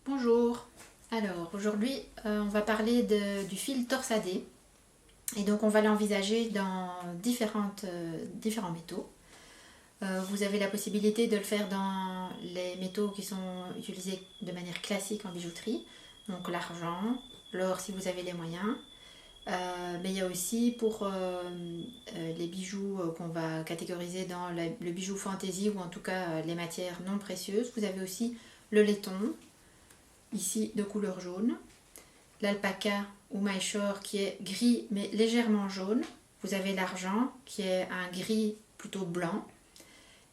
Bonjour, alors aujourd'hui on va parler du fil torsadé et donc on va l'envisager dans différents métaux. Vous avez la possibilité de le faire dans les métaux qui sont utilisés de manière classique en bijouterie, donc l'argent, l'or si vous avez les moyens. Mais il y a aussi pour les bijoux qu'on va catégoriser dans le bijou fantaisie ou en tout cas les matières non précieuses. Vous avez aussi le laiton, ici de couleur jaune, l'alpaca ou maillechort qui est gris mais légèrement jaune, vous avez l'argent qui est un gris plutôt blanc,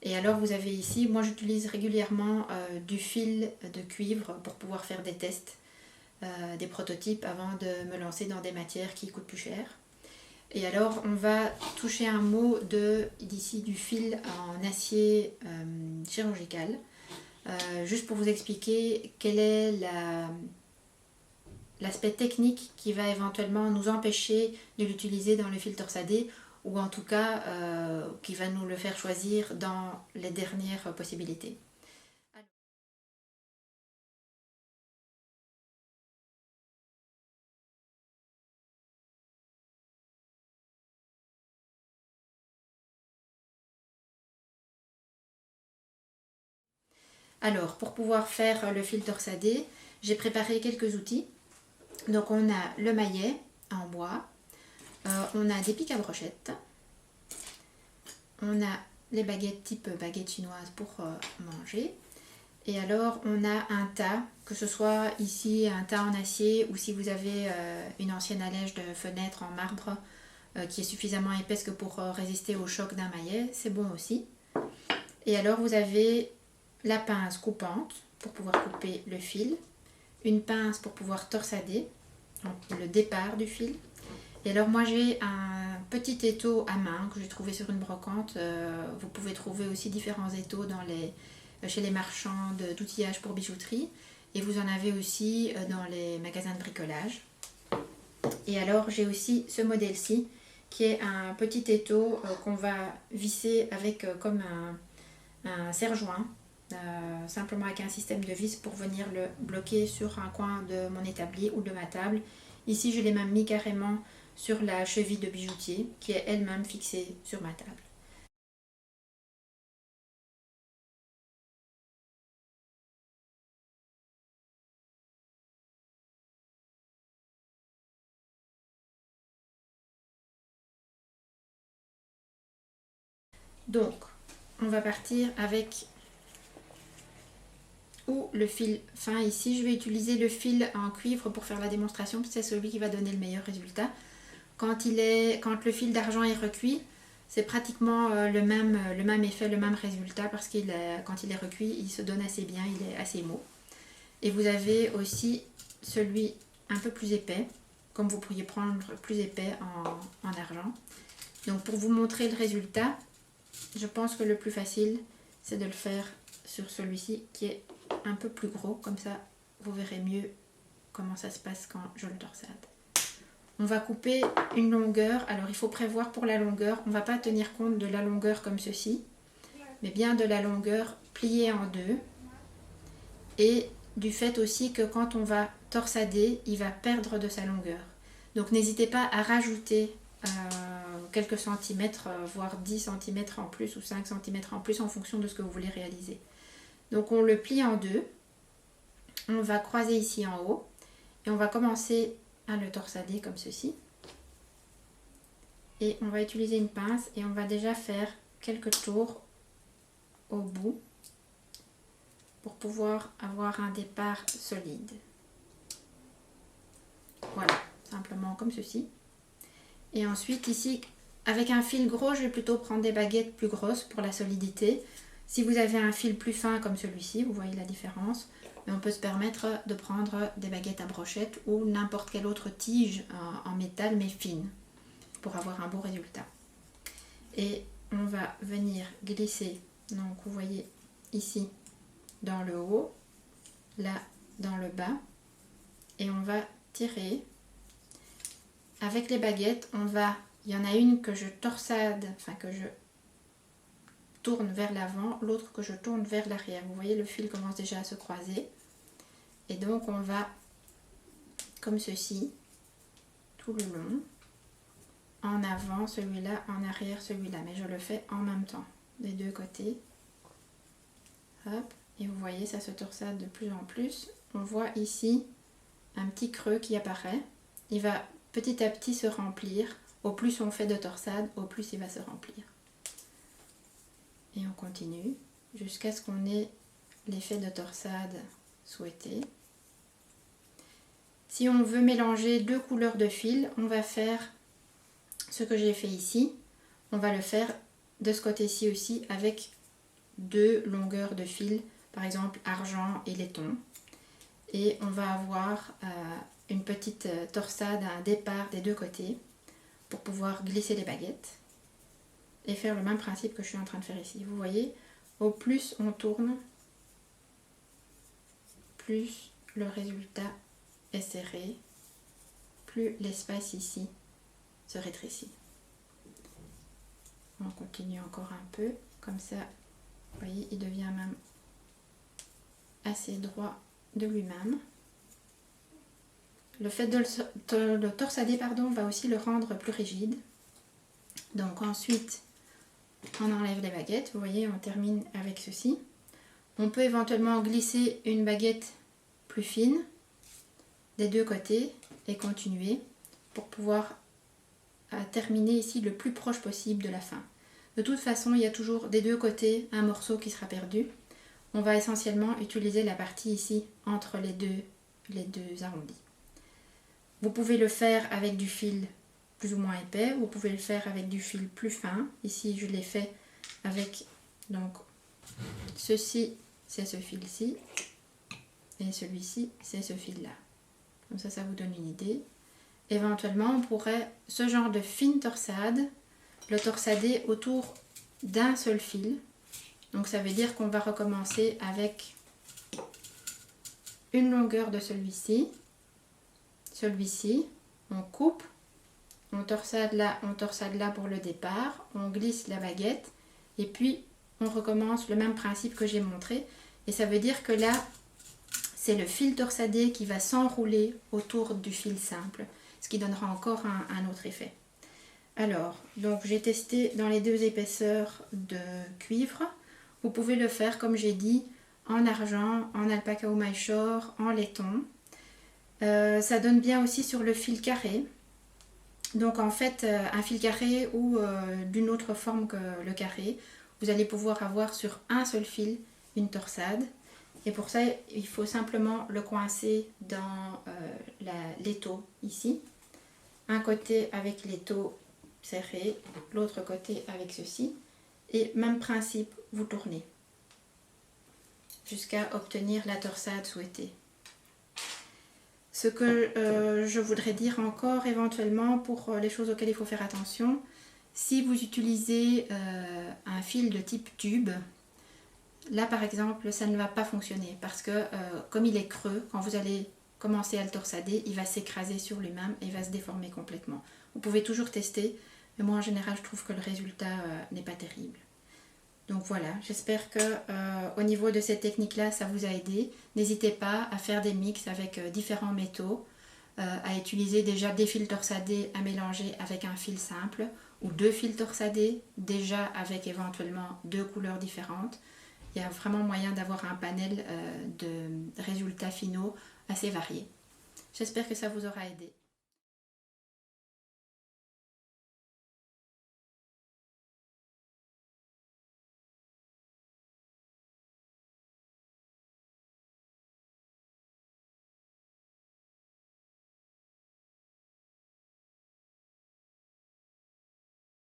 et alors vous avez ici, moi j'utilise régulièrement du fil de cuivre pour pouvoir faire des tests, des prototypes avant de me lancer dans des matières qui coûtent plus cher. Et alors on va toucher un mot d'ici du fil en acier chirurgical, juste pour vous expliquer quelle est l'aspect technique qui va éventuellement nous empêcher de l'utiliser dans le fil torsadé, ou en tout cas qui va nous le faire choisir dans les dernières possibilités. Alors, pour pouvoir faire le fil torsadé, j'ai préparé quelques outils. Donc on a le maillet en bois, on a des pics à brochettes, on a les baguettes type baguette chinoise pour manger. Et alors on a un tas, que ce soit ici un tas en acier ou si vous avez une ancienne allège de fenêtre en marbre qui est suffisamment épaisse que pour résister au choc d'un maillet, c'est bon aussi. Et alors vous avez la pince coupante pour pouvoir couper le fil, une pince pour pouvoir torsader, donc le départ du fil. Et alors moi j'ai un petit étau à main que j'ai trouvé sur une brocante. Vous pouvez trouver aussi différents étaux chez les marchands d'outillage pour bijouterie. Et vous en avez aussi dans les magasins de bricolage. Et alors j'ai aussi ce modèle-ci qui est un petit étau qu'on va visser avec comme un serre-joint. Simplement avec un système de vis pour venir le bloquer sur un coin de mon établi ou de ma table. Ici je l'ai même mis carrément sur la cheville de bijoutier qui est elle-même fixée sur ma table. Donc on va partir avec le fil fin. Ici je vais utiliser le fil en cuivre pour faire la démonstration, c'est celui qui va donner le meilleur résultat. Quand le fil d'argent est recuit, c'est pratiquement le même effet, le même résultat, parce quand il est recuit, il se donne assez bien, il est assez mou. Et vous avez aussi celui un peu plus épais, comme vous pourriez prendre plus épais en argent. Donc pour vous montrer le résultat, je pense que le plus facile, c'est de le faire sur celui-ci qui est un peu plus gros, comme ça vous verrez mieux comment ça se passe quand je le torsade. On va couper une longueur. Alors il faut prévoir pour la longueur, on ne va pas tenir compte de la longueur comme ceci, mais bien de la longueur pliée en deux, et du fait aussi que quand on va torsader, il va perdre de sa longueur. Donc n'hésitez pas à rajouter quelques centimètres, voire 10 centimètres en plus ou 5 centimètres en plus en fonction de ce que vous voulez réaliser. Donc on le plie en deux, on va croiser ici en haut et on va commencer à le torsader comme ceci. Et on va utiliser une pince et on va déjà faire quelques tours au bout pour pouvoir avoir un départ solide. Voilà, simplement comme ceci. Et ensuite ici, avec un fil gros, je vais plutôt prendre des baguettes plus grosses pour la solidité. Si vous avez un fil plus fin comme celui-ci, vous voyez la différence, mais on peut se permettre de prendre des baguettes à brochette ou n'importe quelle autre tige en métal mais fine pour avoir un beau résultat. Et on va venir glisser, donc vous voyez ici dans le haut, là dans le bas, et on va tirer. Avec les baguettes, il y en a une que je torsade, enfin que je tourne vers l'avant, l'autre que je tourne vers l'arrière. Vous voyez, le fil commence déjà à se croiser. Et donc on va comme ceci tout le long, en avant celui-là, en arrière celui-là, mais je le fais en même temps des deux côtés. Hop, et vous voyez ça se torsade de plus en plus. On voit ici un petit creux qui apparaît, il va petit à petit se remplir. Au plus on fait de torsade, au plus il va se remplir. Et on continue jusqu'à ce qu'on ait l'effet de torsade souhaité. Si on veut mélanger deux couleurs de fil, on va faire ce que j'ai fait ici. On va le faire de ce côté-ci aussi avec deux longueurs de fil, par exemple argent et laiton. Et on va avoir une petite torsade à un départ des deux côtés pour pouvoir glisser les baguettes et faire le même principe que je suis en train de faire ici. Vous voyez, au plus on tourne, plus le résultat est serré, plus l'espace ici se rétrécit. On continue encore un peu, comme ça, vous voyez, il devient même assez droit de lui-même. Le fait de le torsader, va aussi le rendre plus rigide. Donc ensuite, on enlève les baguettes. Vous voyez, on termine avec ceci. On peut éventuellement glisser une baguette plus fine des deux côtés et continuer pour pouvoir terminer ici le plus proche possible de la fin. De toute façon, il y a toujours des deux côtés un morceau qui sera perdu. On va essentiellement utiliser la partie ici entre les deux arrondis. Vous pouvez le faire avec du fil plus ou moins épais, vous pouvez le faire avec du fil plus fin. Ici, je l'ai fait avec, donc, ceci, c'est ce fil-ci, et celui-ci, c'est ce fil-là. Comme ça vous donne une idée. Éventuellement, on pourrait, ce genre de fine torsade, le torsader autour d'un seul fil. Donc, ça veut dire qu'on va recommencer avec une longueur de celui-ci, on coupe, on torsade là pour le départ, on glisse la baguette et puis on recommence le même principe que j'ai montré. Et ça veut dire que là, c'est le fil torsadé qui va s'enrouler autour du fil simple, ce qui donnera encore un autre effet. Alors, donc j'ai testé dans les deux épaisseurs de cuivre. Vous pouvez le faire, comme j'ai dit, en argent, en alpaca ou maillechort, en laiton. Ça donne bien aussi sur le fil carré. Donc en fait, un fil carré ou d'une autre forme que le carré, vous allez pouvoir avoir sur un seul fil une torsade. Et pour ça, il faut simplement le coincer dans l'étau ici. Un côté avec l'étau serré, l'autre côté avec ceci. Et même principe, vous tournez jusqu'à obtenir la torsade souhaitée. Ce que je voudrais dire encore éventuellement pour les choses auxquelles il faut faire attention, si vous utilisez un fil de type tube, là par exemple ça ne va pas fonctionner parce que comme il est creux, quand vous allez commencer à le torsader, il va s'écraser sur lui-même et il va se déformer complètement. Vous pouvez toujours tester, mais moi en général je trouve que le résultat n'est pas terrible. Donc voilà, j'espère que au niveau de cette technique-là, ça vous a aidé. N'hésitez pas à faire des mix avec différents métaux, à utiliser déjà des fils torsadés à mélanger avec un fil simple ou deux fils torsadés déjà avec éventuellement deux couleurs différentes. Il y a vraiment moyen d'avoir un panel de résultats finaux assez variés. J'espère que ça vous aura aidé.